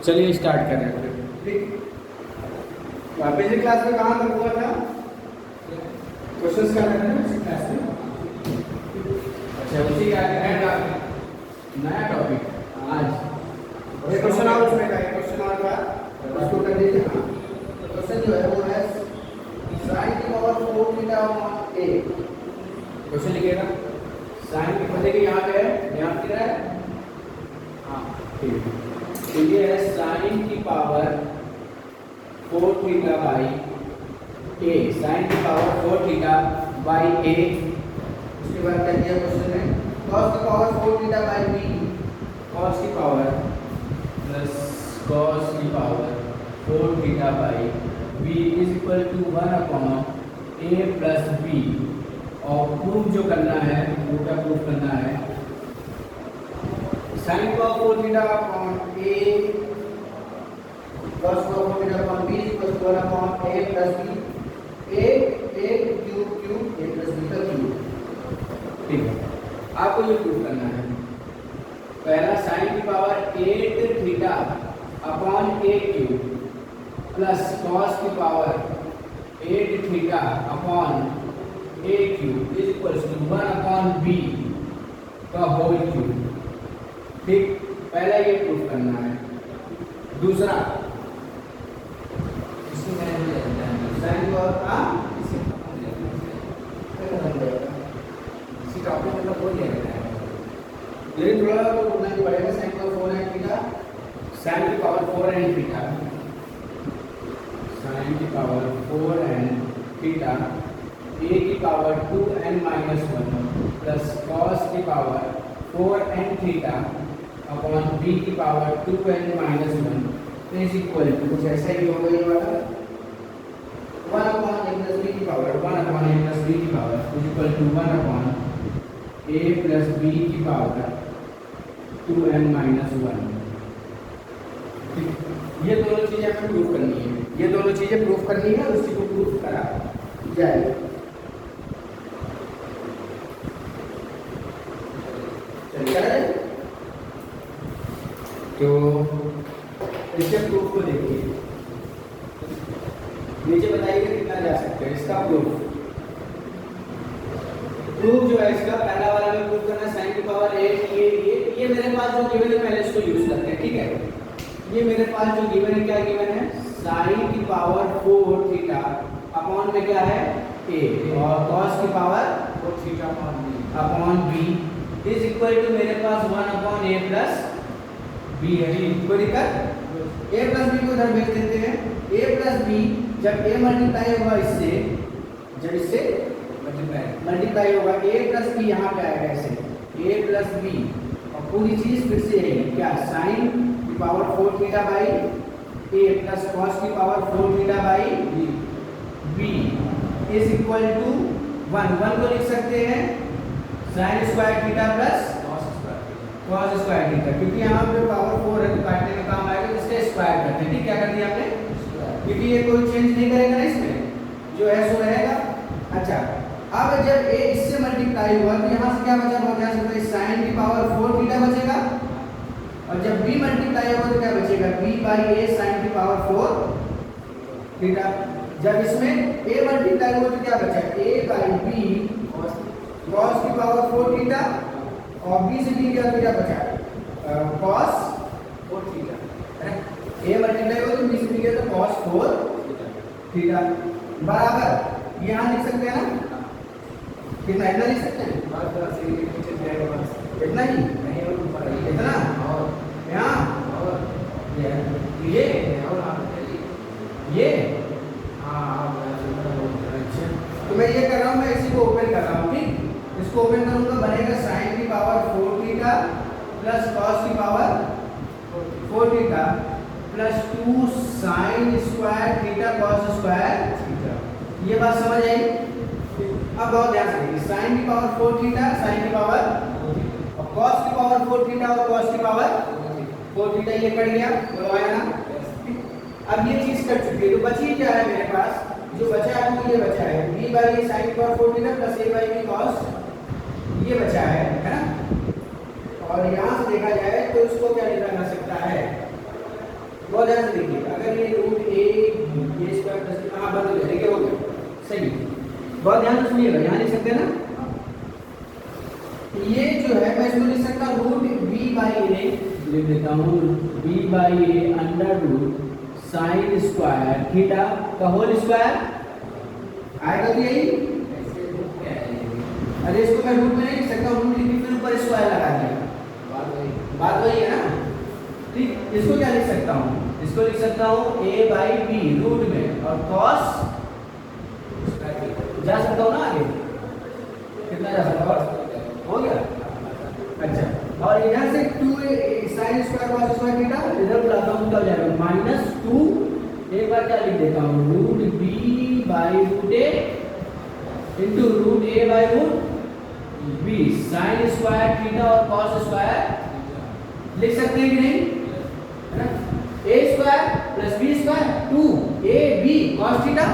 चलिए स्टार्ट कर रहे हैं। ठीक, पिछली क्लास में कहाँ तक हुआ था? क्वेश्चंस क्या कर रहे हैं पिछली क्लास में? अच्छा, उसी का नया टॉपिक आज एक क्वेश्चन और उसमें का, एक क्वेश्चन और का उसको कर दीजिए। हाँ, क्वेश्चन जो है वो है sin की power 4 theta upon a। Question लिखिएगा। साइन की पते की यहाँ पे है, ध्यान किधर है? हाँ ठीक है। तो ये है साइन की power 4 theta by A, sine की पावर 4 थीटा बाई ए। उसके बाद क्या दिया क्वेश्चन में? cos की power 4 theta by b। Cos की पावर प्लस कॉस की power 4 theta by B is equal to 1 upon A plus B. और प्रूफ जो करना है वो क्या प्रूफ करना है? sin की power 4 theta upon a cos की power 4 theta upon b equal to 1 upon a plus b। a cube a plus b का क्यूब। ठीक है, आपको ये प्रूफ करना है। पहला साइन की power 8 theta upon A cube plus cos की power 8 theta upon A cube is equal to 1 upon B का होल क्यूब। ठीक, पहला ये प्रूफ करना है। दूसरा साइन की पावर इसी टॉपिक मतलब वो लिया गया है। लेकिन थोड़ा तो बोलना ही पड़ेगा। sin की पावर 4 है थीटा, साइन की पावर 4 एंड थीटा, साइन की पावर 4 एंड थीटा ए की power 2n minus 1 plus cos की power 4n theta upon b की power 2n minus 1 is equal to कुछ ऐसा ही होगा ये वाला 1 अपॉन a प्लस b की पावर 1 अपॉन ए प्लस बी की power is equal to 1 upon A plus b की पावर 2n माइनस 1। ये दोनों चीजें हमें प्रूफ करनी है। ये दोनों चीजें प्रूफ करनी है और उसी को प्रूफ करा जाए। चलिए तो इसके प्रूफ को देखिए, नीचे बताइए कितना जा सकता है इसका प्रूफ। प्रूफ जो है इसका पहला वाला में प्रूफ करना है साइन की पावर 8 ये मेरे पास जो गिवन है पहले इसको यूज करते हैं। ठीक है, ये मेरे पास जो गिवन है, क्या गिवन है? साइन की पावर 4 थीटा अपॉन में क्या है a और cos की power 4 theta upon b is equal to मेरे पास 1 अपॉन a प्लस b है। कोई दिक्कत? a प्लस b को इधर भेज देते हैं। a प्लस b जब a मल्टीप्लाई होगा इससे, जब इससे मल्टीप्लाई होगा a प्लस b यहाँ पे आएगा ऐसे a प्लस b और पूरी चीज फिर से यही क्या? साइन की power 4 theta by a plus cos की power 4 theta by b is equal to 1 को लिख सकते हैं sine square theta plus cos square theta, क्योंकि यहाँ पे पावर 4 है तो काटने में काम आएगा, इसका स्क्वायर करते हैं। ठीक, क्या कर दिया आपने? क्योंकि ये कोई चेंज नहीं करेगा ना, इसमें जो है सो रहेगा। अच्छा, अब जब a इससे मल्टीप्लाई हुआ तो यहाँ से क्या बचा? बहुत ध्यान से बताइए, साइन की पावर 4 थीटा बचेगा और जब b मल्टीप्लाई होगा तो क्या बचेगा? b बाई a साइन की पावर 4 थीटा। जब इसमें a मल्टीप्लाई हुआ तो क्या बचा? a बाई b cos की पावर 4 थीटा और b से b क्या बचा? cos 4 theta. a मल्टीप्लाई हुआ तो b से b क्या था? cos 4 थीटा बराबर यहाँ लिख सकते हैं ना? कितना? इतना लिख सकते हैं? इतना ही इतना यहाँ ये अच्छा, तो मैं ये कर रहा हूँ, मैं इसी को ओपन कर रहा हूँ। ठीक, इसको ओपन करूँगा, बनेगा साइन की पावर 4 थीटा प्लस कॉस की power 4 theta plus 2 sign square theta cos square theta. ये बात समझ आई? अब बहुत ध्यान से देखिए, साइन की पावर 4 थीटा, साइन की पावर और कॉस की पावर 4 थीटा और कॉस की पावर 4 थीटा, ये कट गया, बोलो आया ना? अब ये चीज कट चुकी है तो बची क्या है मेरे पास? जो बचा है वो ये बचा है b बाई a साइन की power 4 theta plus a by b cos, ये बचा है ना? और यहाँ से देखा जाए तो इसको क्या लिखा जा सकता है? बहुत ध्यान से देखिए, अगर ये रूट ए स्क्वायर प्लस कहाँ बंद हो गया, देखिए हो गया सही। बहुत ध्यान से सुनिएगा, यहाँ लिख सकते हैं ना, ये जो है मैं इसको लिख सकता हूँ रूट बी बाई ए, लिख देता हूँ B by A under root sine square theta का होल स्क्वायर आएगा तो यही। अरे इसको मैं रूट में नहीं लिख सकता, रूट लिख के फिर ऊपर स्क्वायर लगा दिया, बात वही है ना। ठीक, इसको क्या लिख सकता हूँ, इसको लिख सकता हूँ a बाई बी रूट में और cos जा सकता हूँ ना आगे, कितना जा सकता हूँ, हो गया। अच्छा, और इधर से 2 sine square cos square theta इधर बुलाता हूँ, क्या हो जाएगा -2, एक बार क्या लिख देता हूँ root b by root a into root a by root b sine square theta और cos स्क्वायर लिख सकते हैं कि नहीं, है ना। a square plus b square 2ab cos theta,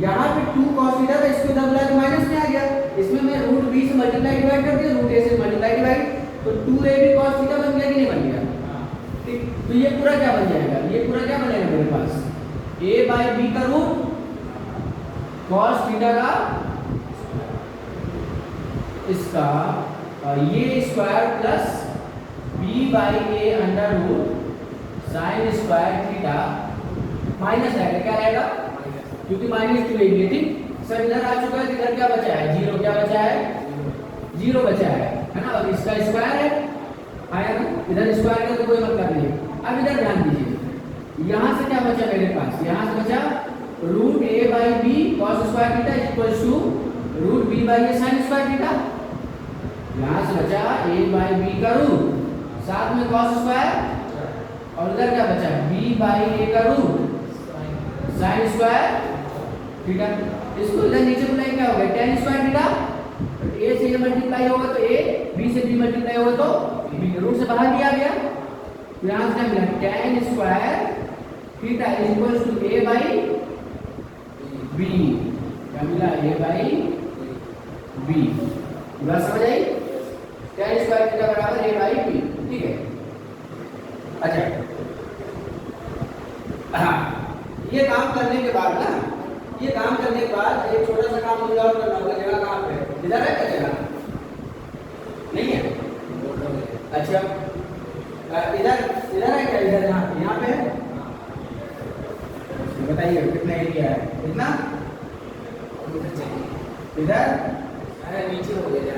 यहाँ पे 2 cos थीटा था, इसको इधर बुला के माइनस में आ गया, इसमें मैं रूट b से मल्टीप्लाई डिवाइड कर दिया, रूट a से मल्टीप्लाई डिवाइड, तो 2ab cos थीटा बन गया कि नहीं बन गया। ठीक, तो ये पूरा क्या बन जाएगा, ये पूरा क्या बनेगा मेरे पास a बाई b का रूट cos थीटा का इसका ये square plus b by a under root sine square theta minus आएगा, क्या आएगा क्योंकि -2 है, ठीक। सब इधर आ चुका है, इधर क्या बचा है 0, क्या बचा है 0 बचा है ना। और इसका स्क्वायर है आया ना, इधर स्क्वायर का तो कोई मतलब नहीं। अब इधर ध्यान दीजिए, यहाँ से क्या बचा मेरे पास, यहाँ से बचा root a by B cos square theta equals to root b by a sine square theta. यहाँ से बचा a बाई बी का रूट साथ में cos स्क्वायर, और इधर क्या बचा b बाई a का रूट साइन स्क्वायर थीटा। इसको इधर नीचे बुलाएं, क्या होगा tan स्क्वायर थीटा, a से ये मल्टीप्लाई होगा तो a, b से b मल्टीप्लाई होगा तो b, रूट से बाहर दिया गया, यहाँ से मिला tan square theta equals to a by b, क्या मिला a बाई b, बात समझ आई, tan स्क्वायर थीटा बराबर a बाई b, ठीक है। अच्छा हाँ, ये काम करने के बाद ना, ये काम करने के बाद एक छोटा सा काम मुझे और करना होगा। जगह कहाँ पे, इधर है क्या जगह, नहीं है, अच्छा इधर इधर है क्या, इधर यहाँ पे है, बताइए कितना एरिया है, इतना इधर नीचे हो गया,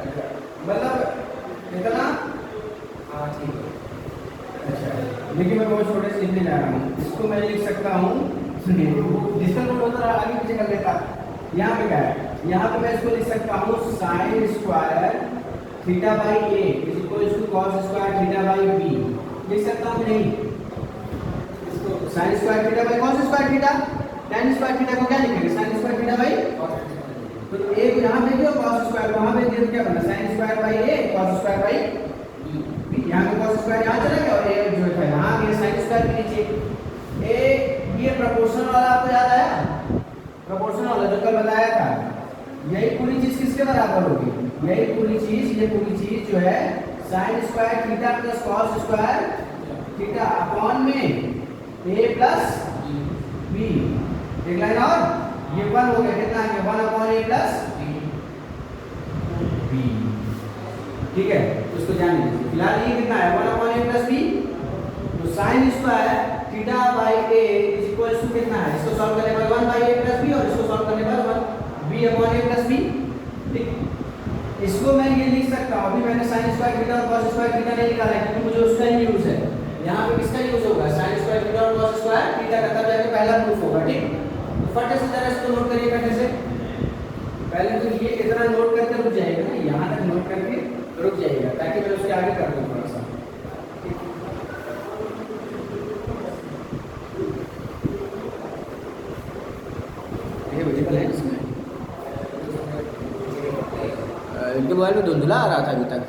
अच्छा मतलब इतना, हाँ ठीक है। अच्छा लेकिन मैं बहुत छोटे से लिखने जा रहा हूँ, इसको मैं लिख सकता हूँ, सुनिए जिसका नोट होता है आगे पीछे कर लेता। यहाँ पे क्या है, यहाँ पे मैं इसको लिख सकता हूँ sine square theta by A is equals to cos square theta by B, लिख सकता हूँ कि नहीं, इसको sine square theta by cos square theta, tan square theta को क्या लिखेंगे साइन स्क्वायर थीटा बाई, तो ए को यहाँ पे दिया कॉस स्क्वायर वहाँ पे दिया, क्या बना sine square by A cos square by B, यहाँ पे cos स्क्वायर यहाँ चला गया और a जो था यहाँ गया साइन स्क्वायर के नीचे। a ये प्रोपोर्शनल वाला आपको याद आया, प्रोपोर्शनल वाला जो कल बताया था, यही पूरी चीज किसके बराबर होगी, यही पूरी चीज, ये पूरी चीज जो है sine square theta plus cos square theta upon में a प्लस b, एक लाइन और ये 1 हो गया, कितना आ गया 1 अपॉन a प्लस b, ठीक है। उसको जान लीजिए, फिलहाल ये कितना है 1 अपॉन a प्लस b, तो sine square theta by a is equals to कितना है, इसको सॉल्व करने पर 1 बाई a प्लस b और इसको सॉल्व करने पर 1 b upon a plus b, ठीक। इसको मैं ये लिख सकता हूँ, अभी मैंने साइन स्क्वायर थीटा और cos स्क्वायर थीटा नहीं निकाला है क्योंकि मुझे उसका ही यूज है, यहाँ पे किसका यूज होगा साइन स्क्वायर थीटा और cos स्क्वायर थीटा का, तब जाके पहला प्रूफ होगा, ठीक। तो फट से जरा इसको नोट करिए करने से पहले, तो ये इतना नोट करके रुक जाएगा ना, यहाँ तक नोट करके रुक जाएगा ताकि मैं उसके आगे कर दूँ थोड़ा सा। ये विजिबल है इसमें, इनके मोबाइल में धुंधला आ रहा था अभी तक,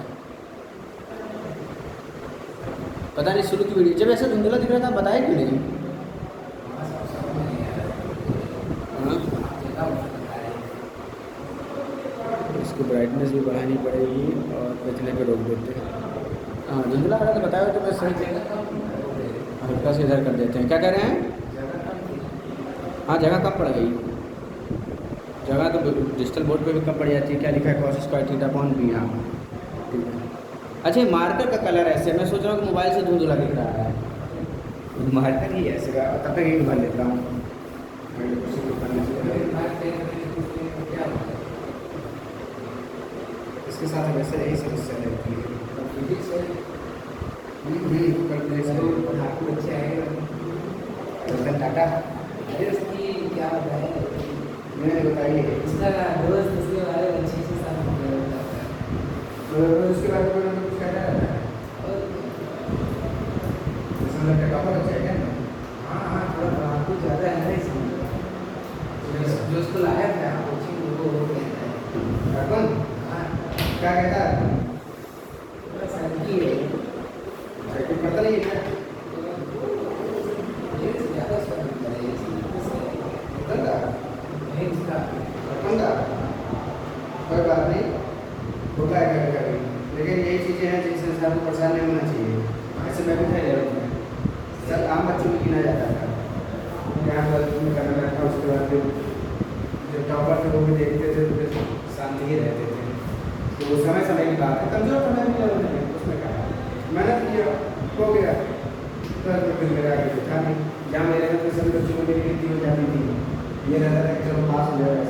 पता नहीं शुरू की वीडियो जब ऐसे धुंधला दिख रहा था, बताया क्यों नहीं। इसकी ब्राइटनेस भी बढ़ानी पड़ेगी और बचने पे रोक देते हैं। हाँ धुंधला आ रहा था, बताया तो मैं सही हल्का से इधर कर देते हैं। क्या कह रहे हैं? हाँ, जगह कम पड़ गई। जगह तो डिजिटल बोर्ड पे भी कम पड़ जाती है। क्या लिखा है? Cos square theta upon B. हाँ ठीक है। अच्छा, ये मार्कर का कलर ऐसे, मैं सोच रहा हूँ कि मोबाइल से धुंधला दिख रहा है। मार्कर ही ऐसे का, तब तक यही भर लेता हूँ। इसके साथ वैसे यही समस्या रहती है। रतन टाटा क्या बताए मैंने बताइए। इसका रोज दूसरे वाले अच्छे से साथ तो उसके बारे में कुछ कहना रहता है। इसमें टॉपर अच्छा है क्या? हाँ थोड़ा आपको ज़्यादा है इसमें जो उसको लाया था कोचिंग वो कहता है कौन? हाँ क्या कहता है? थोड़ा सनकी है कुछ पता नहीं है क्या? ज़्यादा स्ट्रगल है बंदा नहीं इसका बंदा कोई बात नहीं, होता है कभी कभी, लेकिन यही चीज़ें हैं जिनसे इंसान को परेशान नहीं होना चाहिए। ऐसे मैं भी था जरूर सर, आम बच्चों में गिना जाता था। यहाँ पर करना रखा, उसके बाद फिर जो टॉपर थे वो भी देखते थे तो फिर शांति ही रहते थे। तो वो समय समय की बात है, कमजोर समय भी जरूर नहीं, उसमें कहा मेहनत किया हो गया। तो फिर मेरा आगे था नहीं, जहाँ मेरे घर में सभी बच्चों को मेरी गिनती हो जाती थी, ये रहता था कि चलो पास हो जाएगा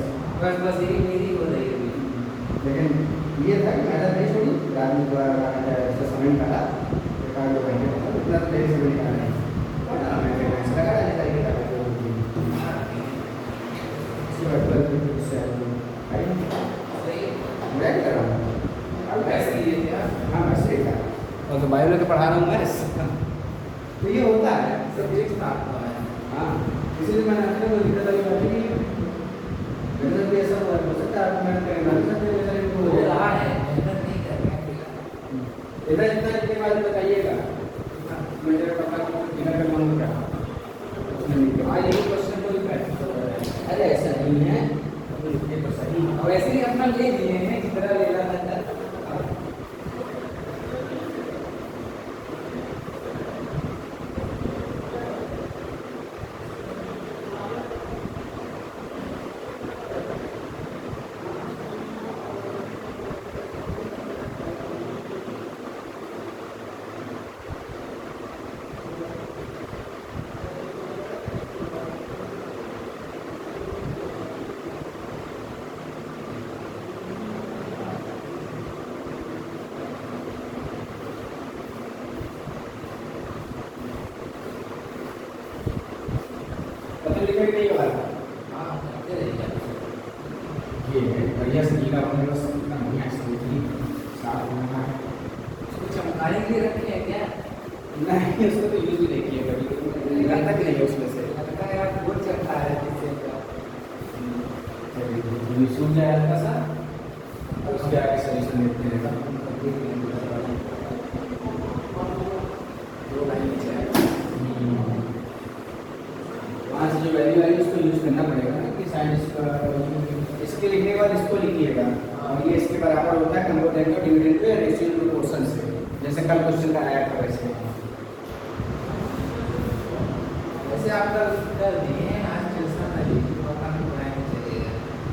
बस यही मेरी हो रही है लेकिन ये था कि मेहनत नहीं छोड़ी, राजनीति द्वारा ऐसा समय निकाला, सरकार जो महीने इतना तो मेरे समय निकाला नहीं, और ना मैं लगा रहने चाहिए था हाँ वैसे ही था। और तो बायो लेके पढ़ा रहा हूँ मैं, तो ये होता है सब्जेक्ट था हाँ। इसीलिए मैंने अपने को दिक्कत वाली बात की गणित भी ऐसा हो सकता है, मैं हो रहा है मेहनत नहीं कर रहे हैं इधर जितना लिखने वाले बताइएगा, मेरे पापा को बिना कर मालूम क्या हाँ यही क्वेश्चन को भी प्रैक्टिस हो रहा है अरे ऐसा नहीं है, लिखने तो सही और वैसे ही अपना ले दिए हैं जितना लेना था लिखे नहीं हो रहा। हाँ करते रहिए ये है बढ़िया से लिखा अपने पास, इतना बढ़िया स्मूथली साफ होना है। उसको चमकाने के लिए रखे हैं क्या नहीं, उसको तो यूज भी नहीं किया कभी, निकलता कि नहीं है उसमें से। लगता है यार बहुत चमका रहा है जिससे ये सूख जाए हल्का सा, और उसके आगे सॉल्यूशन देते रहेगा। दो लाइन नीचे वहाँ से जो वैल्यू आई उसको यूज करना पड़ेगा ना कि साइन इसके लिखने के बाद इसको लिखिएगा, और ये इसके बराबर होता है कंपोनेंट को डिविडेंड पे रेशियो प्रोपोर्शन से, जैसे कल क्वेश्चन का आया था वैसे। वैसे आप कर दिए हैं आज टेंशन ना लीजिए पापा को बनाने चलेगा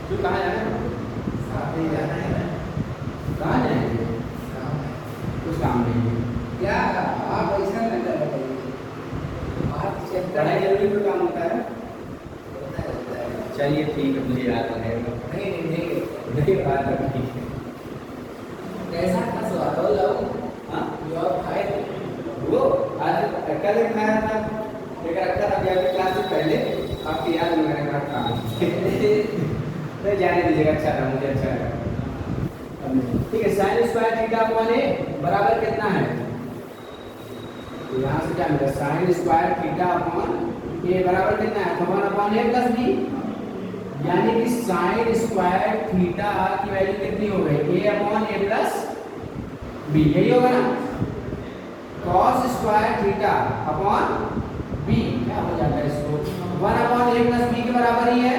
तू कहाँ जाना है? साथ ही जाना है ना कहाँ जाएंगे? काम है कुछ काम नहीं है। क्या आप ऐसा नहीं कर रहे आप चेक पढ़ाई जरूरी कोई काम होता है? होता है चलिए ठीक है, मुझे याद है। नहीं देखिए बात है ठीक है। कैसा था स्वाद हो लाओ हाँ जो आप खाए थे वो आज कल एक खाया था, एक रखा था ग्यारहवीं क्लास से पहले, आपकी याद में मैंने कहा था नहीं जाने दीजिएगा, अच्छा था, मुझे अच्छा लगा। ठीक है, sine square theta upon A बराबर कितना है? तो यहाँ से क्या मिला? Sine square theta upon A बराबर कितना है? वन अपॉन ए प्लस बी, यानी कि साइन स्क्वायर थीटा की वैल्यू कितनी हो गई? A upon A plus B, यही होगा ना? Cos square theta upon B क्या हो जाता है इसको? वन अपॉन ए प्लस बी के बराबर ही है,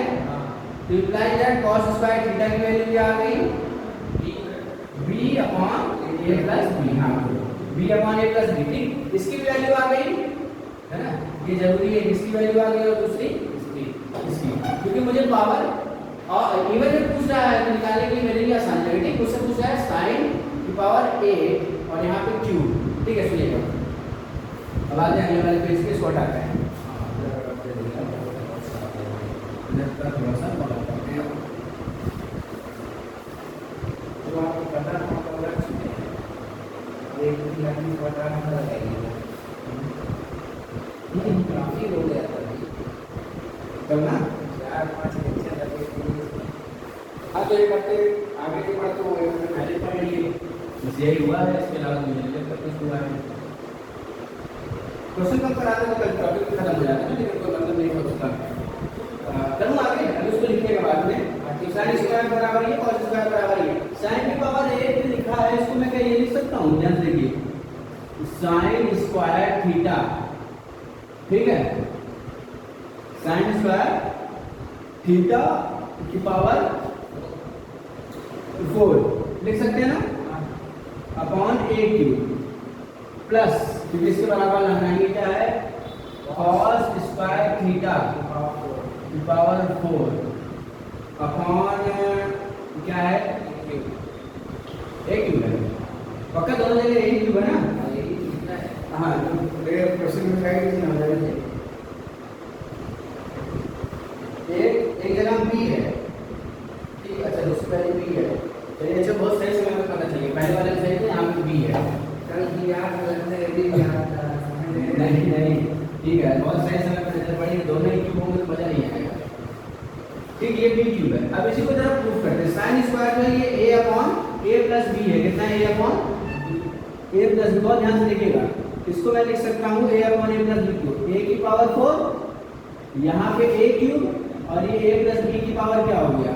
तो implies that cos square theta की वैल्यू क्या आ गई? बी अपॉन ए प्लस बी। हाँ, बी अपॉन ए प्लस बी, ठीक, इसकी वैल्यू आ गई है ये जरूरी है, इसकी वैल्यू आ गई और दूसरी इसकी, क्योंकि मुझे पावर और इवन में पूछ रहा है तो निकालने के लिए मेरे लिए आसान है। ठीक, क्वेश्चन पूछ रहा है साइन की पावर a और यहाँ पे क्यूब। ठीक है, सुनिएगा। अब आते हैं अगले वाले पेज पे, इसको हटाते हैं। थोड़ा सा मॉडल करते हैं, तो आपको पता होगा एक लाइन पता लगाइएगा। काफी हो गया था तब ना 4-5 लेक्चर लगे थे। हाँ, तो ये करते आगे के बढ़ते हुए पहले पढ़ लिए, बस यही हुआ है, इसके अलावा मुझे नहीं लगता कुछ हुआ है। क्वेश्चन कम कराते तो कल टॉपिक खत्म हो जाता है, लेकिन कोई मतलब नहीं हो सकता। चलो आगे, अभी उसको लिखने के बाद में साइन स्क्वायर बराबर है कॉस स्क्वायर बराबर है। साइन की पावर 8 लिखा है, इसको मैं क्या ये लिख सकता हूँ, ध्यान से देखिए, साइन स्क्वायर थीटा। ठीक है, साइन स्क्वायर थीटा की पावर 4 लिख सकते हैं ना, अपॉन a क्यूब प्लस, क्योंकि इसके बराबर लगाएंगे क्या है, कॉस स्क्वायर थीटा की पावर 4 अपॉन क्या है, a क्यूब है। पक्का दोनों जगह a क्यूब है ना। हाँ, क्वेश्चन में क्या है, एक जगह b है। ठीक है, अच्छा दूसरी वाली b है। चलिए, अच्छा बहुत सही समय में पता चलिए, पहले वाले में सही थे, यहाँ पे b है। कल भी याद नहीं, ठीक है, बहुत सही समय पर नजर पड़ी, दोनों ही क्यूब होंगे तो मजा नहीं आएगा। ठीक, ये b क्यूब है। अब इसी को जरा प्रूफ करते हैं। साइन स्क्वायर जो है ये a upon a plus b है, कितना है, a upon a plus b। बहुत ध्यान से देखिएगा, इसको मैं लिख सकता हूँ a upon a plus b cube, a की पावर 4, यहाँ पे a क्यूब और ये a प्लस b की पावर क्या हो गया,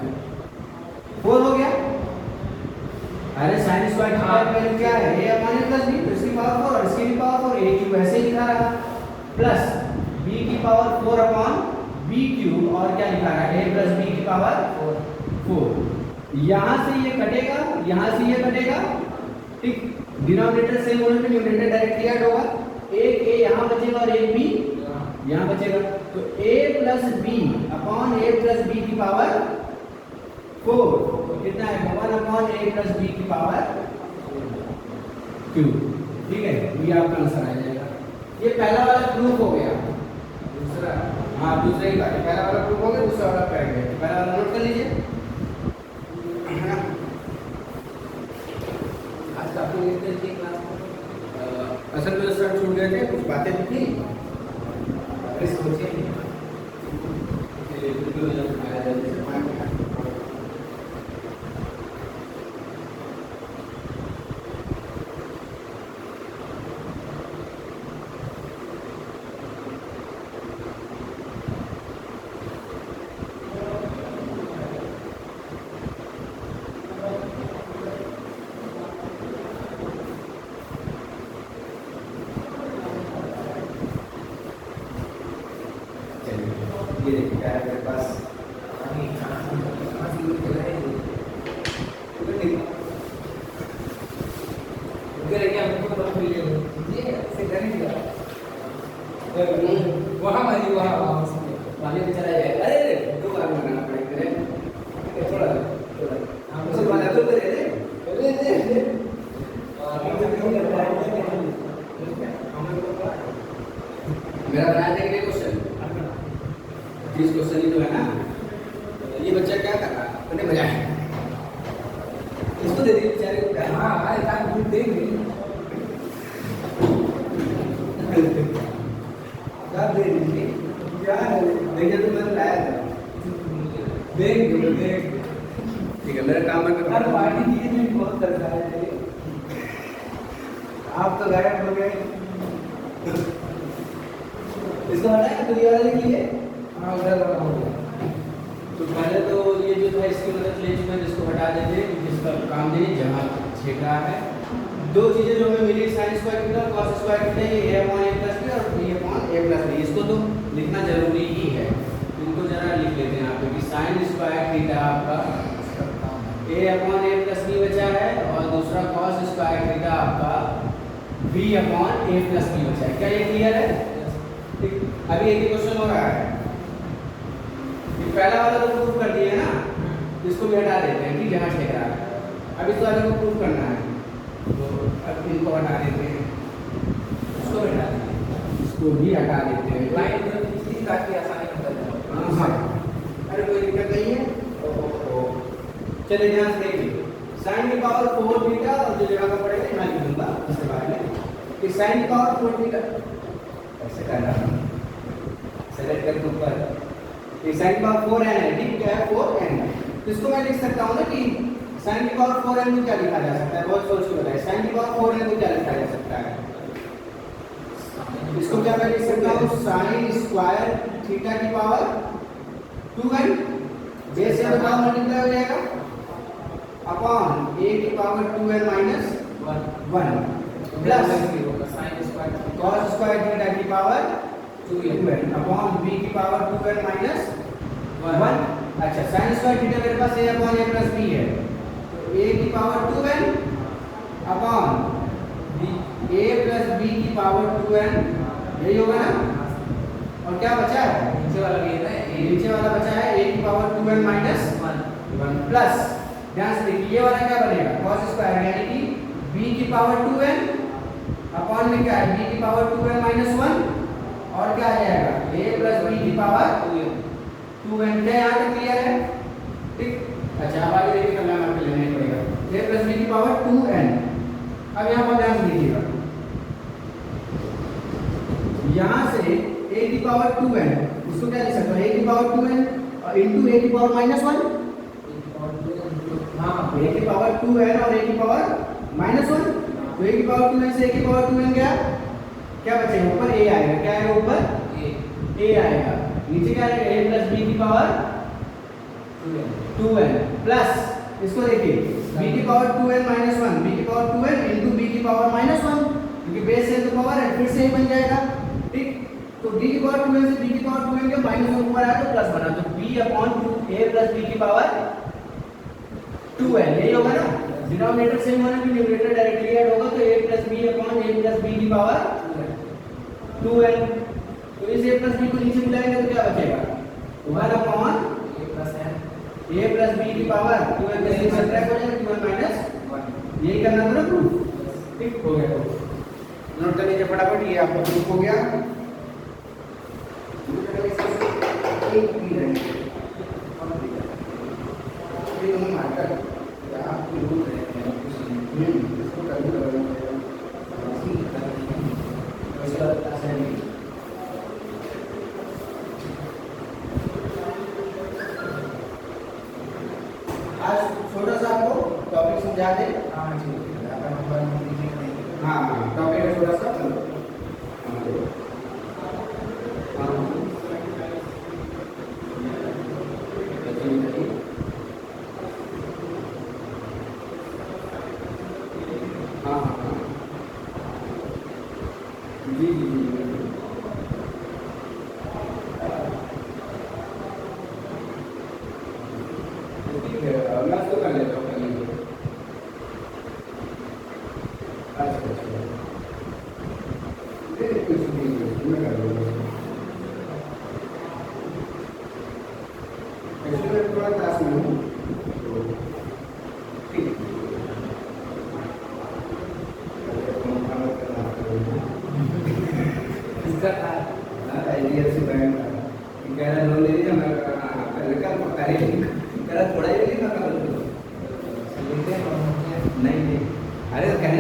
4 हो गया। अरे साइन स्क्वायर की पावर वैल्यू क्या है, a upon a plus b, तो इसकी पावर 4 और इसकी भी पावर 4, a क्यूब ऐसे ही लिखा रहा, प्लस b की पावर 4 अपॉन b क्यूब और क्या लिखा है, a प्लस b की पावर 4। यहाँ से ये कटेगा, यहाँ से ये कटेगा। ठीक, डिनोमिनेटर सेम होने पे न्यूमरेटर डायरेक्टली ऐड होगा, एक a यहाँ बचेगा और एक b यहाँ बचेगा, तो a plus b upon a plus b की पावर 4 कितना है, 1 अपॉन a प्लस b की पावर 2। ठीक है, ये आपका आंसर आ जाएगा। ये पहला वाला प्रूफ हो गया। दूसरा, हाँ दूसरा ही बात है, पहला वाला प्रूफ हो गया, दूसरा वाला पैक है। पहला वाला नोट कर लीजिए। आज काफी लेट थी क्लास में, असल में सर छूट गए थे, कुछ बातें भी थी, अरे सोचिए ये देखिए क्या है मेरे पास, वहाँ पे चला जाए। अरे दो बार बनाना पड़ेगा, थोड़ा मेरा बना देंगे क्वेश्चन, 30 क्वेश्चन ही तो है ना। ये बच्चा क्या कर रहा है, अपने बजाय इसको दे दीजिए बेचारे को। हाँ, एक आध दूध देंगे, क्या दे दीजिए, क्या है देखिए, तो मैंने लाया था, देख। ठीक है, मेरा काम है, हर पार्टी दिए भी बहुत करता है, आप तो गायब हो गए। इसको हटाया तो ये वाला लिख लिए। हाँ, उधर वाला हो गया। तो पहले तो ये जो था इसकी मदद ले मैं इसको हटा देते, जिसका काम नहीं जहाँ छेका है। दो चीजें जो हमें मिली, साइन स्क्वायर थीटा और कॉस स्क्वायर थीटा, ये a upon a plus b और b upon a plus b, इसको तो लिखना जरूरी ही है। इनको जरा लिख लेते हैं यहाँ पे कि साइन स्क्वायर थीटा आपका a upon a plus b बचा है और दूसरा कॉस स्क्वायर थीटा आपका b upon a plus b बचा है। क्या ये क्लियर है? ठीक, अभी एक क्वेश्चन हो रहा है, ये पहला वाला तो प्रूफ कर दिए ना, इसको भी हटा देते हैं, ठीक है, यहाँ से रहा। अब इस वाले को प्रूफ करना है, तो अब इनको हटा देते हैं, इसको भी हटा देते हैं, इसको भी हटा देते हैं, लाइन जो खींचती ताकि आसानी होता जाए। हाँ, अरे कोई दिक्कत नहीं है। चलिए ध्यान से देखिए, साइन की पावर 4 थीटा, और जो जगह का पड़ेगा यहाँ लिख दूंगा इसके बारे में कि साइन की पावर 4 थीटा ऐसे करना, सेलेक्ट करके ऊपर ये साइन की पावर 4n है, ठीक, क्या है 4n। तो इसको मैं लिख सकता हूँ ना कि साइन की पावर 4n को क्या लिखा जा सकता है, बहुत सोच के बताइए, साइन की पावर 4n को क्या लिखा जा सकता है, इसको क्या मैं लिख सकता हूँ, साइन स्क्वायर थीटा की पावर 2n, जैसे बताओ मल्टीप्लाई हो जाएगा अपॉन a की power 2n minus 1 plus cos square theta की पावर 2n अपॉन b की पावर 2n माइनस 1। अच्छा, sin स्क्वायर थीटा मेरे पास a upon a plus b है, तो a की power 2n upon a plus b की पावर 2n, यही होगा ना। और क्या बचा है, नीचे वाला भी है ना, नीचे वाला बचा है a की पावर 2n माइनस 1 प्लस, ध्यान से देखिए ये वाला क्या बनेगा, cos स्क्वायर यानी कि b की पावर 2n अपॉन में क्या है b की पावर 2n माइनस 1, और क्या आ जाएगा a प्लस b की पावर 2n। क्या यहाँ तक क्लियर है, ठीक। अच्छा, अब आगे देखिए, मैम आपको लेना ही पड़ेगा a प्लस b की पावर 2n। अब यहाँ पर ध्यान से देखिएगा, यहाँ से a की पावर 2n, इसको क्या लिख सकते हैं, a की पावर 2n इंटू a की पावर माइनस 1, हाँ, a की पावर 2n और a की पावर माइनस 1, तो a की पावर 2n से a की पावर 2n क्या बचेगा, ऊपर a आएगा, क्या आएगा ऊपर a आएगा, नीचे क्या आएगा a प्लस b की पावर 2n प्लस, इसको देखिए b की पावर 2n माइनस 1, b की पावर 2n इंटू b की पावर माइनस 1, क्योंकि बेस है तो पावर है, फिर से ही बन जाएगा, ठीक। तो b की पावर 2n से b की पावर 2n के माइनस 1 ऊपर आया तो प्लस बना, तो b upon 2a plus b की पावर 2n, यही होगा ना। डिनोमिनेटर सेम होने पे न्यूमरेटर डायरेक्टली ऐड होगा, तो a plus b upon a plus b की पावर 2n। तो इस a प्लस b को नीचे मिलाएंगे तो क्या बचेगा, 1 अपॉन a प्लस b की पावर 2n से सब्ट्रैक्ट हो जाएगा 2n माइनस 1, यही करना था ना प्रूफ, ठीक हो गया। तो नोट कर लीजिए फटाफट, ये आपका प्रूफ हो गया। एक भी नहीं, ये दोनों मार्कर आप रूल रहते हैं, इसको करने लगा उसका असाइनमेंट आज छोटा सा आपको टॉपिक समझा दे। हाँ जी, हाँ टॉपिक है थोड़ा सा, जी जी जी ठीक है, मैं उसको कर लेता हूँ, कर लीजिए। अच्छा अच्छा, कुछ नहीं मैं कर लूँगा, ऐसे मैं थोड़ा क्लास में हूँ, ठीक IDFC बैंक कह रहा लोन ले लीजिए, मैं कल पक्का नहीं कह रहा थोड़ा ही लेकिन मैं नहीं, अरे कहने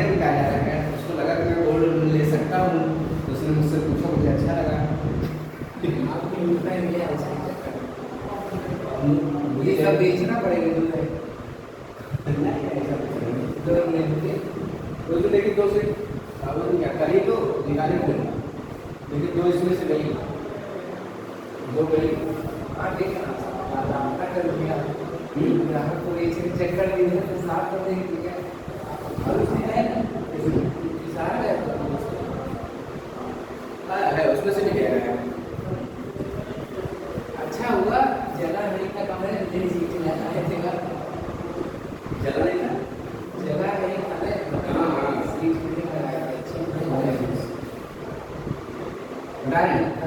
में कहा जा रहा है, उसको लगा कि मैं गोल्ड लोन ले सकता हूँ, तो उसने मुझसे पूछा, मुझे अच्छा लगा। ये सब बेचना पड़ेगा, तो लेकिन दो से क्या करी तो निकाले थे, लेकिन दो इसमें से गई, दो गई। हाँ देखना ग्राहक को चेक कर दीजिए तो साफ कर देंगे, ठीक है। और उसमें है है उसमें से नहीं है। अच्छा हुआ जला नहीं था कमरे में, मेरी सीट लगा है तेरा जला नहीं था, जला नहीं था, हाँ हाँ सीट नहीं लगाया, अच्छा बता रहे हैं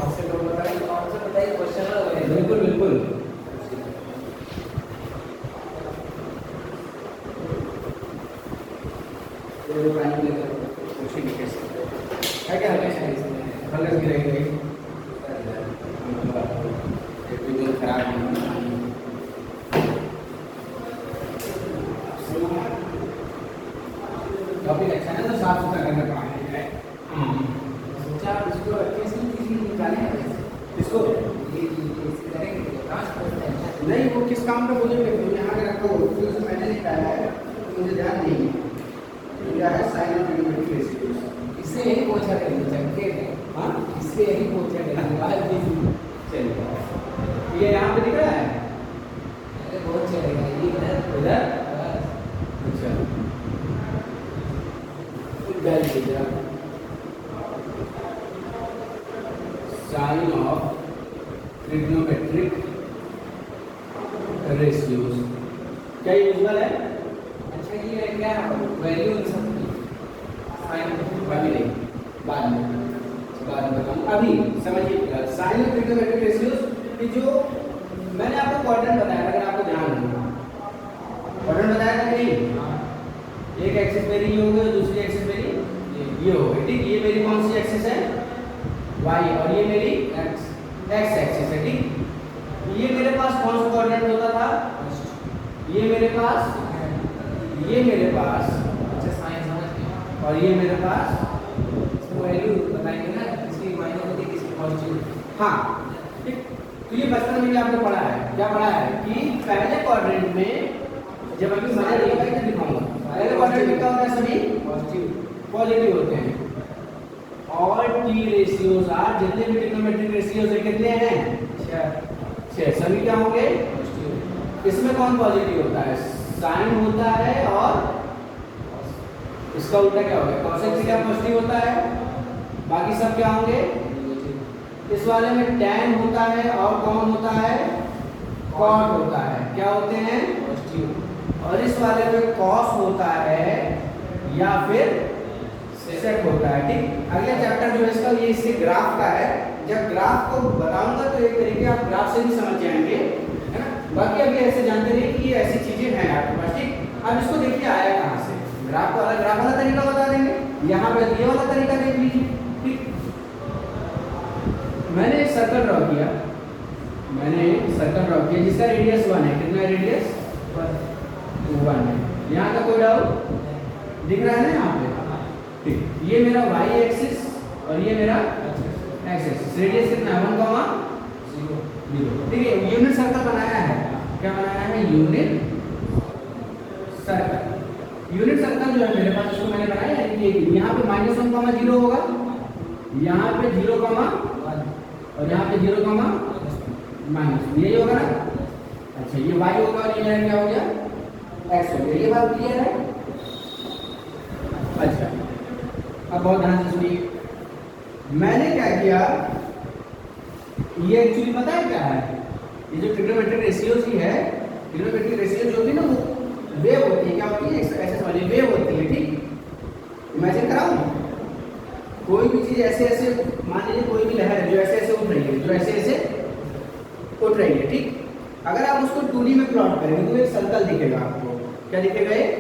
आपसे लोग बताइए कौन सा बताइए क्वेश्चन बिल्कुल बिल्कुल है क्या फंगस गिरेगी बिल्कुल खराब टॉपिक अच्छा है तो साफ सुथरा करना पड़ा सोचा आप इसको अच्छे से किसी निकालें इसको नहीं वो किस काम का बोलेंगे तो यहाँ के रखो क्योंकि मैंने निकाला है तो मुझे ध्यान नहीं है क्या है साइन ट्रिग्नोमेट्रिक रेशियोज इससे यही पूछा करेंगे चमके हाँ इससे यही पूछा करेंगे बाद में चलिए ये यहाँ पे दिख रहा है अरे बहुत चलेगा ये इधर अच्छा डाल दीजिए साइन ऑफ ट्रिग्नोमेट्रिक रेशियोज क्या यूजुअल है अच्छा ये क्या वैल्यू इन सब की साइन अभी नहीं बाद में बताऊँ अभी समझिए साइन ऑफ ट्रिग्नोमेट्रिक रेशियोज कि जो मैंने आपको क्वाड्रेंट बताया अगर आपको ध्यान हो क्वाड्रेंट बताया था कि नहीं एक एक्सिस मेरी ये होगी दूसरी एक्सिस मेरी ये होगी ठीक ये मेरी कौन सी एक्सिस है y और ये मेरी x एक्सिस है ठीक ये मेरे पास कौन सा क्वाड्रेंट होता था ये मेरे पास अच्छा साइन समझ गए और ये मेरे पास इसको वैल्यू बताएंगे ना किसकी माइनस होती है किसकी पॉजिटिव हाँ ठीक तो ये बचपन में भी आपने पढ़ा है क्या पढ़ा है कि पहले क्वाड्रेंट में जब अभी मजा नहीं आएगा तो दिखाऊंगा पहले क्वाड्रेंट में क्या होता है सभी पॉजिटिव होते हैं और टी रेशियोज आर जितने भी ट्रिग्नोमेट्रिक रेशियोज है कितने हैं छह सभी क्या होंगे इसमें कौन पॉजिटिव होता है साइन होता है और इसका उल्टा क्या होगा कॉसेक थीटा पॉजिटिव होता है बाकी सब क्या होंगे इस वाले में tan होता है और कौन होता है cot होता है क्या होते हैं पॉजिटिव और इस वाले में cos होता है या फिर sec होता है ठीक अगला चैप्टर जो है इसका ये इससे ग्राफ का है जब ग्राफ को बताऊंगा तो एक तरीके आप ग्राफ से भी समझ जाएंगे है ना बाकी अभी ऐसे जानते रहिए कि ये ऐसी चीजें हैं आपके पास ठीक अब इसको देखिए आया कहाँ से ग्राफ वाला तरीका बता देंगे यहाँ पे ये वाला तरीका देख लीजिए ठीक मैंने एक सर्कल ड्रॉ किया जिसका रेडियस 1 है कितना रेडियस 1 है यहाँ का कोई डाउट दिख रहा है ना यहाँ पे ठीक ये मेरा y एक्सिस और ये मेरा x एक्सिस रेडियस कितना है 1, 0 ठीक है यूनिट सर्कल बनाया है क्या बनाया है यूनिट सर्कल जो है मेरे पास इसको मैंने बनाया है कि यहाँ पे -1, 0 होगा यहाँ पे 0, 1 और यहाँ पे 0, -1 यही होगा ना अच्छा ये y होगा और ये मेरा क्या हो गया x हो गया ये बात क्लियर है अच्छा अब बहुत ध्यान से सुनिए मैंने क्या किया ये एक्चुअली पता है क्या है ये जो ट्रिग्नोमेट्रिक रेशियोज ही है ट्रिग्नोमेट्रिक रेशियोज जो होती है ना वो वेव होती है क्या होती है ऐसे वाली वेव होती है ठीक इमेजिन कराऊं कोई भी चीज ऐसे ऐसे मान लीजिए कोई भी लहर है जो ऐसे ऐसे उठ रही है ठीक अगर आप उसको 2D में प्लॉट करेंगे तो एक सर्कल दिखेगा आपको क्या दिखेगा एक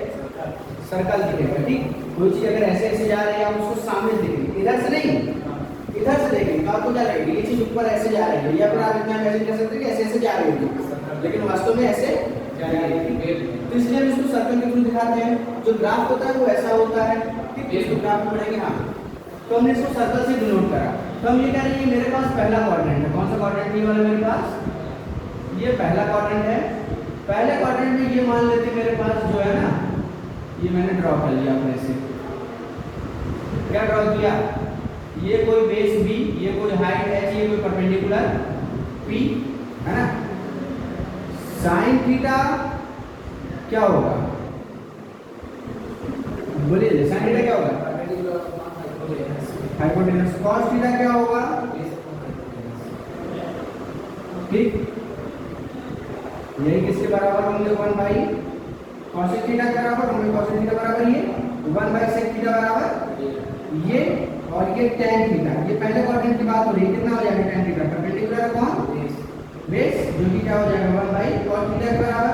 सर्कल दिखेगा ठीक कोई चीज अगर ऐसे ऐसे जा रही है आप उसको सामने देखेंगे इधर से नहीं इधर से देखेंगे तो आपको क्या लगेगा ये चीज ऊपर ऐसे जा रही है या फिर आप इतना इमेजिन कर सकते हैं कि ऐसे ऐसे जा रही होगी लेकिन वास्तव में ऐसे जा रही है तो इसलिए हम इसको सर्कल के थ्रू दिखाते हैं जो ग्राफ होता है वो ऐसा होता है ठीक है इसको ग्राफ में पढ़ेंगे हाँ तो हमने इसको सर्कल से डिनोट करा तो हम ये कह रहे हैं कि मेरे पास पहला क्वाड्रेंट है कौन सा क्वाड्रेंट ये वाला मेरे पास ये पहला क्वाड्रेंट है पहले क्वाड्रेंट में ये मान लेते मेरे पास जो है ना ये मैंने ड्रॉ कर लिया अपने से क्या ड्रॉ किया ये कोई बेस b ये कोई हाइट h ये कोई परपेंडिकुलर p है ना साइन थीटा क्या होगा बोलिए साइन थीटा क्या होगा हाइपोटेनस cos थीटा क्या होगा ठीक यही किसके बराबर होंगे 1 cos थीटा के बराबर होंगे cos थीटा बराबर ये 1 sec थीटा बराबर ये और ये tan थीटा, ये पहले क्वाड्रेंट की बात हो रही है, कितना हो जाएगा tan theta perpendicular upon base, जो कि क्या हो जाएगा 1 बाई cos थीटा के बराबर।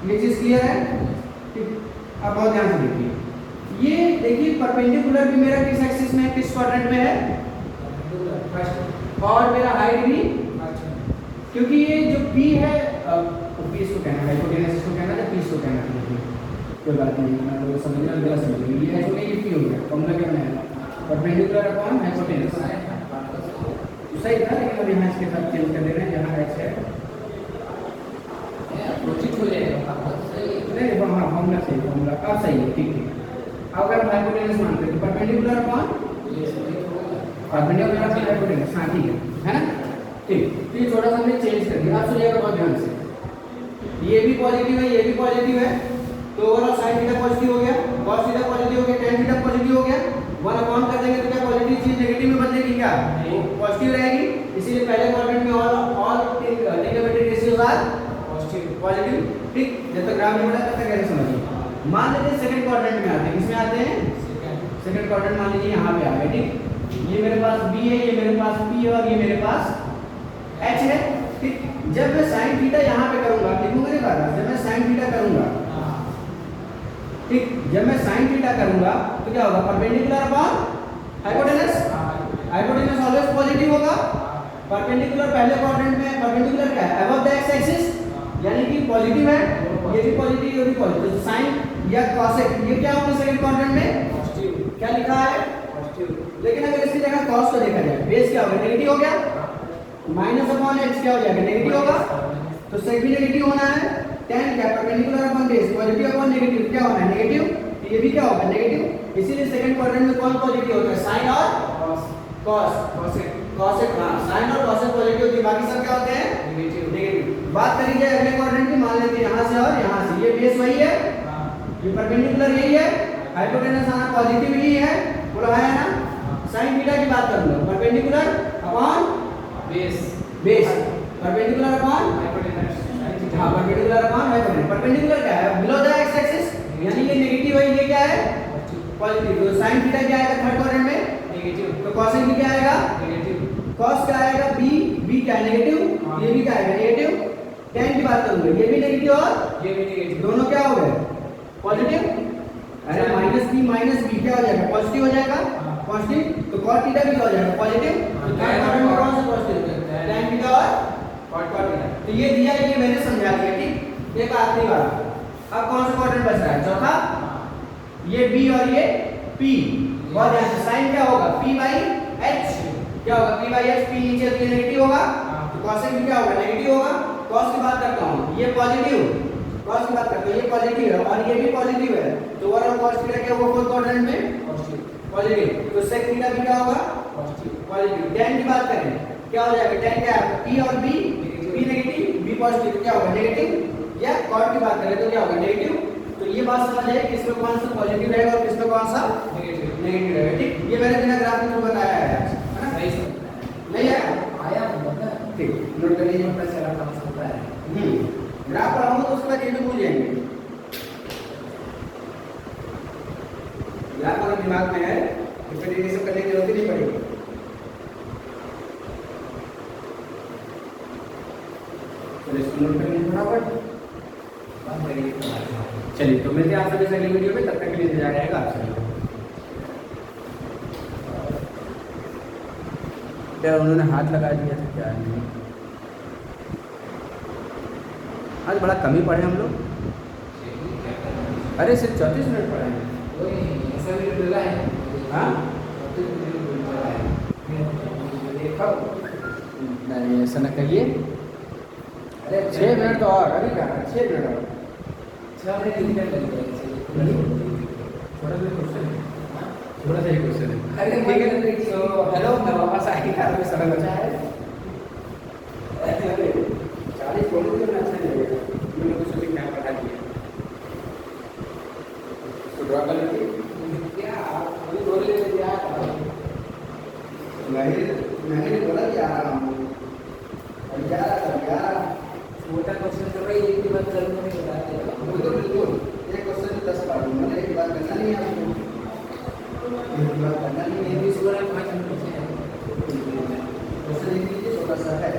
ये चीज क्लियर है? ठीक, अब बहुत ध्यान से देखिए, ये देखिए परपेंडिकुलर भी मेरा किस एक्सिस में, किस क्वाड्रेंट में है, और मेरा हाइट भी, क्योंकि ये जो P है, P इसको कहना है, हाइपोटेनस इसको कहना है, P इसको कहना है, कोई बात नहीं, मैं लोग समझना गलत समझ रहे, ये है ये P हो गया, फॉर्मूला क्या बनाया परपेंडिकुलर अपॉन हाइपोटेनस, सही था, लेकिन अब यहाँ इसके साथ चेंज कर दे रहे हैं, जहाँ h है प्रोजेक्ट हो जाएगा नहीं, हाँ फॉर्मूला सही, फॉर्मूला अब सही है, ठीक है। अब अगर हम हाइपोटेनस मानते हैं तो perpendicular upon perpendicular upon hypotenuse, हाँ ठीक है ना, ठीक। तो ये थोड़ा सा हमने चेंज कर दिया, आप सुनिएगा बहुत ध्यान से, ये भी पॉजिटिव है, ये भी पॉजिटिव है, तो ओवरऑल साइन थीटा पॉजिटिव हो गया, cos थीटा पॉजिटिव हो गया, tan थीटा पॉजिटिव हो गया, 1 अपॉन कर देंगे तो क्या पॉजिटिव चीज नेगेटिव में बदलेगी क्या? वो पॉजिटिव रहेगी, इसीलिए पहले क्वाड्रेंट में all trigonometric ratios are positive, ठीक। जब तक ग्राफ नहीं बना तब तक ऐसे समझिए। मान लेते हैं सेकंड क्वाड्रेंट में आते हैं, किसमें आते हैं? सेकंड क्वाड्रेंट मान लीजिए यहाँ पे आ गए, ठीक। ये मेरे पास B है, ये मेरे पास P है और ये मेरे पास H है, ठीक। जब मैं sin थीटा यहाँ पे करूंगा, लिखूंगा नहीं बात, जब मैं sin थीटा करूंगा, ठीक, जब मैं sin थीटा करूंगा तो क्या होगा? Perpendicular upon hypotenuse, hypotenuse always positive होगा, परपेंडिकुलर पहले क्वाड्रेंट में परपेंडिकुलर क्या है? अबव द एक्स एक्सिस, यानी कि पॉजिटिव है, ये भी पॉजिटिव, ये भी पॉजिटिव, तो sin या cosec ये क्या होगा सेकंड क्वाड्रेंट में? पॉजिटिव। क्या लिखा है? पॉजिटिव। लेकिन अगर इसकी जगह cos को देखा जाए, बेस क्या होगा? नेगेटिव हो गया, माइनस अपॉन x क्या हो जाएगा? नेगेटिव होगा, तो sec भी नेगेटिव होना है, tan क्या perpendicular upon base, positive upon negative क्या होना है? नेगेटिव, तो ये भी क्या होगा? नेगेटिव। इसीलिए सेकंड क्वाड्रेंट में कौन पॉजिटिव होता है? sin और cos, cosec, हाँ sin और cosec पॉजिटिव होती है, बाकी सब क्या होते हैं? नेगेटिव। बात करी जाए अगले क्वाड्रेंट की, मान लेते हैं यहाँ से और यहाँ से, ये बेस वही है, ये परपेंडिकुलर यही है, हाइपोटेनस आना पॉजिटिव ही है, बोला है ना। sin थीटा की बात करूंगा, perpendicular upon base, perpendicular upon hypotenuse, हाँ परपेंडिकुलर अपॉन हाइपोटेनस। परपेंडिकुलर क्या है? बिलो द एक्स एक्सिस, यानी ये नेगेटिव है, ये क्या है? पॉजिटिव। तो sin थीटा क्या आएगा थर्ड क्वाड्रेंट में? नेगेटिव। तो cosec भी क्या आएगा? नेगेटिव। cos क्या आएगा? b क्या नेगेटिव, ये भी क्या आएगा? नेगेटिव। tan की बात करूंगा, ये भी नेगेटिव और ये भी नेगेटिव, दोनों क्या हो गए? पॉजिटिव। अरे माइनस b क्या हो जाएगा? पॉजिटिव हो जाएगा, पॉजिटिव। तो cos थीटा भी हो जाएगा पॉजिटिव, तो थर्ड क्वाड्रेंट में कौन सा पॉजिटिव है? tan थीटा और cos थीटा। तो ये दिया, ये मैंने समझा दिया, ठीक। एक आखिरी बात, अब कौन सा क्वाड्रेंट बच रहा है? चौथा, ये b और ये p, बहुत ध्यान से, साइन क्या होगा? p बाई h, क्या होगा? p बाई h, p नीचे तो नेगेटिव होगा, तो cosec भी क्या होगा? नेगेटिव होगा। cos की बात करता हूँ, ये पॉजिटिव, cos की बात करते हैं, ये पॉजिटिव है और ये भी पॉजिटिव है, तो ओवरऑल cos थीटा क्या होगा फोर्थ क्वाड्रेंट में? पॉजिटिव। तो sec थीटा भी क्या होगा? पॉजिटिव। tan की बात करें, क्या हो जाएगा? tan क्या है? p और b, p negative, b positive, क्या होगा? नेगेटिव। या cot की बात करें तो क्या होगा? नेगेटिव। तो ये बात समझ आए किसमें कौन सा पॉजिटिव रहेगा और किसमें कौन सा नेगेटिव रहेगा, ठीक। ये मैंने बिना ग्राफ के थ्रू बताया है, है ना? सही नहीं आया मतलब, ठीक, नोट कर लीजिए, पता चला काम समझ है। ग्राफ पढ़ाऊंगा तो उसके बाद ये भी भूल जाएंगे, ग्राफ अगर दिमाग में है तो फिर ये सब करने की जरूरत नहीं पड़ेगी। चलिए इसको नोट कर लीजिए फटाफट। चलिए तो मिलते हैं आप सभी से अगली वीडियो में, तब तक के लिए इंतजार रहेगा आप सभी। क्या उन्होंने हाथ लगा दिया था क्या? नहीं, आज बड़ा कम ही पढ़े हम लोग। अरे सिर्फ 34 मिनट पढ़े हैं। हाँ नहीं ऐसा न करिए, अरे 6 मिनट तो और, अभी क्या 6 मिनट और, थोड़ा सा ही क्वेश्चन है। अरे ठीक है, तो हेलो मैं वापस आके घर में समय बचा है, 40 बोलो तो अच्छा नहीं लगेगा, मैं लोग सोचे क्या पढ़ा दिया तो ड्रॉ कर लीजिए क्या आप अभी बोल रहे थे क्या? मैंने बोला कि आ रहा हूँ और जा रहा था, छोटा क्वेश्चन कर रही है, एक बात जरूर नहीं बताते, बिल्कुल एक क्वेश्चन 10 बार, मैंने एक बात करना नहीं है आपको। करना नहीं है, ये इसको ना 5 मिनट पीछे है। क्वेश्चन लिख लीजिए, छोटा सा है।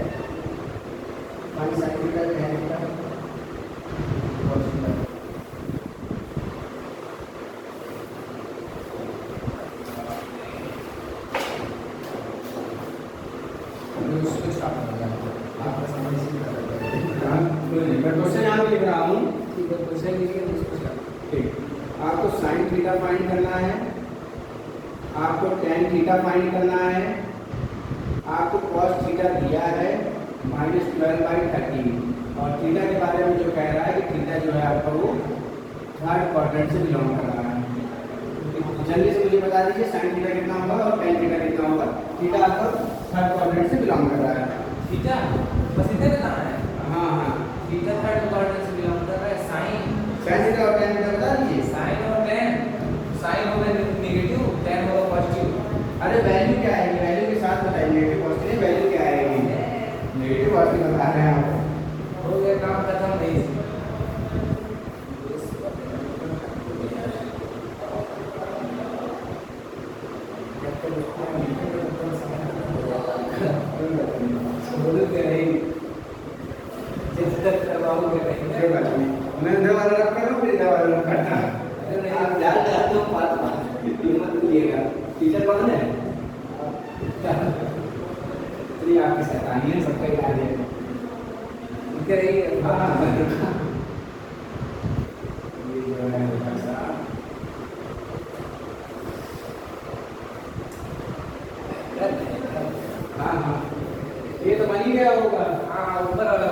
पानी sine theta tan theta cos theta. उसको स्टॉप कर दिया आपका समझ से कर दिया। मैं क्वेश्चन यहाँ पे लिख रहा हूँ। ठीक है, क्वेश्चन लिखिए उसको स्टॉप। ठीक, आपको साइन थीटा फाइंड करना है, आपको tan थीटा फाइंड करना है, आपको cos थीटा दिया है -12/13 और थीटा के बारे में जो कह रहा है कि थीटा जो है आपका वो थर्ड क्वाड्रेंट से बिलोंग कर रहा है। जल्दी से मुझे बता दीजिए साइन थीटा कितना होगा और tan थीटा कितना होगा। थीटा आपका थर्ड क्वाड्रेंट से बिलोंग कर रहा है। थीटा बस इतना बताना है। हाँ हाँ, थीटा थर्ड क्वाड्रेंट से बिलोंग कर रहा है। साइन थीटा और tan थीटा बता दीजिए। साइन और tan, साइन होगा नेगेटिव, tan होगा पॉजिटिव। अरे वैल्यू क्या आएगी, वैल्यू के साथ बताइए। नेगेटिव पॉजिटिव वैल्यू क्या आएगी, नेगेटिव पॉजिटिव बता रहे हैं आप। हो गया काम खत्म नहीं। बोलो क्या नहीं, जिस तक करवाओगे नहीं। कोई बात नहीं, मैं इधर वाला रख कर रहा हूँ, फिर इधर वाला रख करता हूँ। आप ध्यान रखते हो, बात मत भूलिएगा। टीचर कौन है? चलिए आपकी शैतानी है, सबका इलाज है। ठीक है रही। हाँ, ये जो है बेटा साहब, हाँ हाँ, ये तो बन ही गया होगा। हाँ ऊपर वाला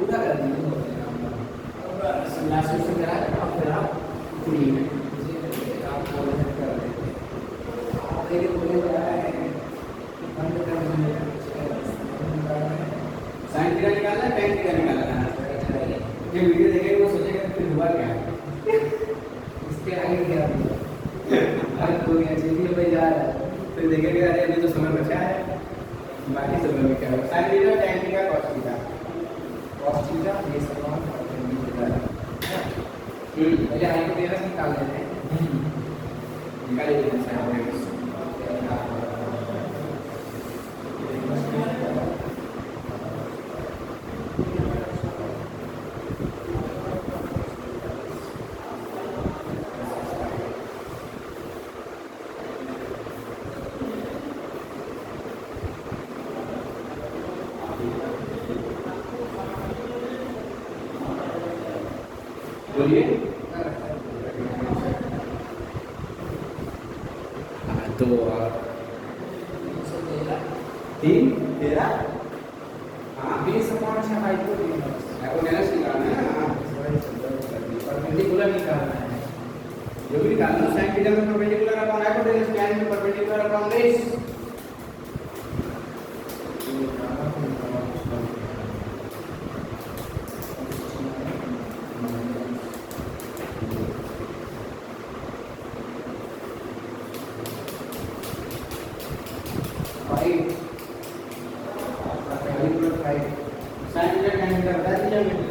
उठा कर दीजिए। लास्ट क्वेश्चन करा है और फिर आप फ्री में आप बोल कर देते देखिए बोले क्या है बंद कर दीजिए। साइन थीटा निकालना है, tan थीटा निकालना है। ये वीडियो देखेगा वो सोचेगा फिर हुआ क्या। इसके आगे क्या हर कोई चीज़ पे जा रहा है। फिर देखेगा अरे अभी तो समय बचा है, बाकी समय में क्या होगा। Sine theta tan theta cos theta. Cos theta ये समान पहले हाइपोटेनस निकाल लेते हैं। निकालिए साइन थीटा। बोलिए। तो 3 13 हाँ बेस अपॉन से हाइपोटेनस हाइपोटेनस निकालना है ना। परपेंडिकुलर निकालना है। जो भी निकालना साइन थीटा में परपेंडिकुलर अपॉन हाइपोटेनस, tan में perpendicular upon base. Sine theta tan theta बता दीजिए हमें।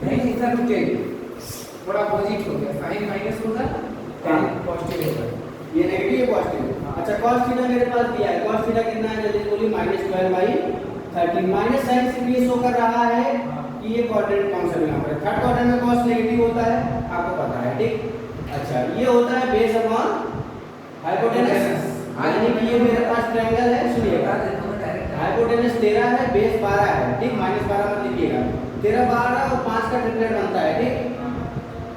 नहीं इतना रुके थोड़ा अपोजिट हो गया। साइन माइनस होगा, tan पॉजिटिव होगा। ये नेगेटिव है पॉजिटिव। अच्छा cos थीटा मेरे पास दिया है, cos थीटा कितना है जल्दी बोलिए। -12/13 माइनस साइन से ये शो कर रहा है कि ये क्वाड्रेंट कौन सा बिलोंग करता है। थर्ड क्वाड्रेंट में cos नेगेटिव होता है, आपको पता है ठीक। अच्छा ये होता है बेस अपॉन हाइपोटेनस, यानी कि ये मेरे पास ट्रायंगल है। सुनिएगा, हाइपोटेनस 13 है, बेस 12 है ठीक। -12 मत लिखिएगा, 13 12 और 5 का ट्रिपलेट बनता है ठीक।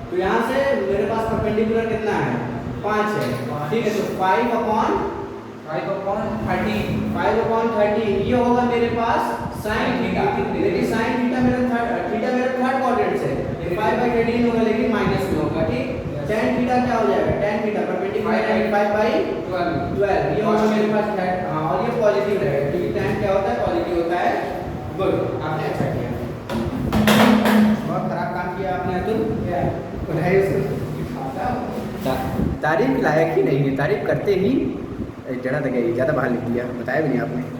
तो यहाँ से मेरे पास परपेंडिकुलर कितना है 5 है ठीक है। तो 5 अपॉन 13 ये होगा मेरे पास साइन थीटा। लेकिन साइन थीटा मेरा थर्ड क्वाड्रेंट से 5/13 होगा, लेकिन माइनस में होगा ठीक। tan थीटा क्या हो जाएगा, tan थीटा परपेंडिकुलर 12 ये होगा मेरे पास tan, हाँ, और ये पॉजिटिव रहेगा क्योंकि tan क्या होता है, पॉजिटिव होता है। गुड, आपने अच्छा किया, बहुत खराब काम किया आपने अतुल। बधाई उसको। तारीफ लायक ही नहीं है, तारीफ करते ही जड़ा तक गई, ज़्यादा बाहर लिख दिया, बताया भी नहीं आपने।